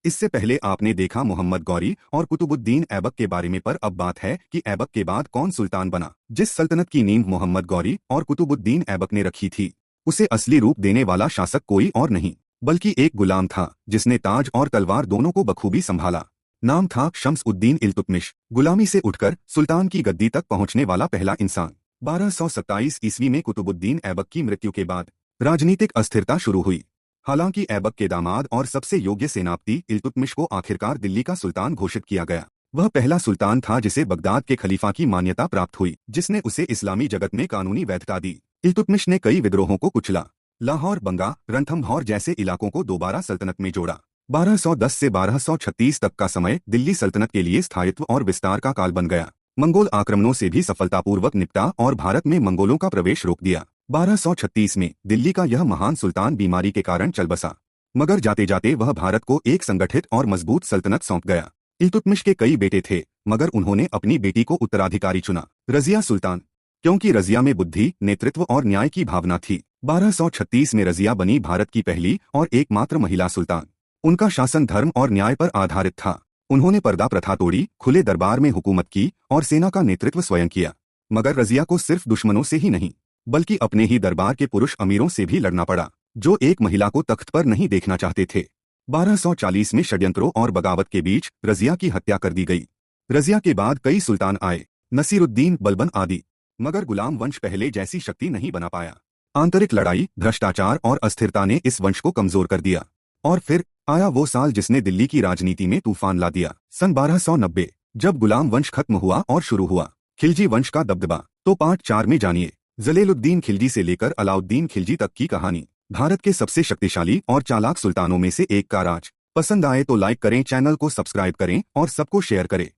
इससे पहले आपने देखा मोहम्मद गौरी और कुतुबुद्दीन ऐबक के बारे में, पर अब बात है कि ऐबक के बाद कौन सुल्तान बना। जिस सल्तनत की नींव मोहम्मद गौरी और कुतुबुद्दीन ऐबक ने रखी थी, उसे असली रूप देने वाला शासक कोई और नहीं बल्कि एक गुलाम था, जिसने ताज और तलवार दोनों को बखूबी संभाला। नाम था शम्स-उद-दीन इल्तुतमिश। गुलामी से उठकर सुल्तान की गद्दी तक पहुंचने वाला पहला इंसान। 1227 ईस्वी में कुतुबुद्दीन ऐबक की मृत्यु के बाद राजनीतिक अस्थिरता शुरू हुई। हालांकि ऐबक के दामाद और सबसे योग्य सेनापति इल्तुतमिश को आखिरकार दिल्ली का सुल्तान घोषित किया गया। वह पहला सुल्तान था जिसे बगदाद के खलीफा की मान्यता प्राप्त हुई, जिसने उसे इस्लामी जगत में कानूनी वैधता दी। इल्तुतमिश ने कई विद्रोहों को कुचला, लाहौर, बंगा, रणथंभौर जैसे इलाकों को दोबारा सल्तनत में जोड़ा। 1210 से 1236 तक का समय दिल्ली सल्तनत के लिए स्थायित्व और विस्तार का काल बन गया। मंगोल आक्रमणों से भी सफलतापूर्वक निपटा और भारत में मंगोलों का प्रवेश रोक दिया। 1236 में दिल्ली का यह महान सुल्तान बीमारी के कारण चल बसा, मगर जाते जाते वह भारत को एक संगठित और मजबूत सल्तनत सौंप गया। इल्तुतमिश के कई बेटे थे, मगर उन्होंने अपनी बेटी को उत्तराधिकारी चुना, रजिया सुल्तान, क्योंकि रजिया में बुद्धि, नेतृत्व और न्याय की भावना थी। 1236 में रजिया बनी भारत की पहली और एकमात्र महिला सुल्तान। उनका शासन धर्म और न्याय पर आधारित था। उन्होंने पर्दा प्रथा तोड़ी, खुले दरबार में हुकूमत की और सेना का नेतृत्व स्वयं किया। मगर रजिया को सिर्फ दुश्मनों से ही नहीं, बल्कि अपने ही दरबार के पुरुष अमीरों से भी लड़ना पड़ा, जो एक महिला को तख्त पर नहीं देखना चाहते थे। 1240 में षड्यंत्रों और बगावत के बीच रजिया की हत्या कर दी गई। रजिया के बाद कई सुल्तान आए, नसीरुद्दीन, बलबन आदि, मगर गुलाम वंश पहले जैसी शक्ति नहीं बना पाया। आंतरिक लड़ाई, भ्रष्टाचार और अस्थिरता ने इस वंश को कमजोर कर दिया। और फिर आया वो साल जिसने दिल्ली की राजनीति में तूफान ला दिया, सन 1290, जब गुलाम वंश खत्म हुआ और शुरू हुआ खिलजी वंश का दबदबा। तो पार्ट 4 में जानिए जलीलुद्दीन खिलजी से लेकर अलाउद्दीन खिलजी तक की कहानी, भारत के सबसे शक्तिशाली और चालाक सुल्तानों में से एक का राज। पसंद आए तो लाइक करें, चैनल को सब्सक्राइब करें और सबको शेयर करें।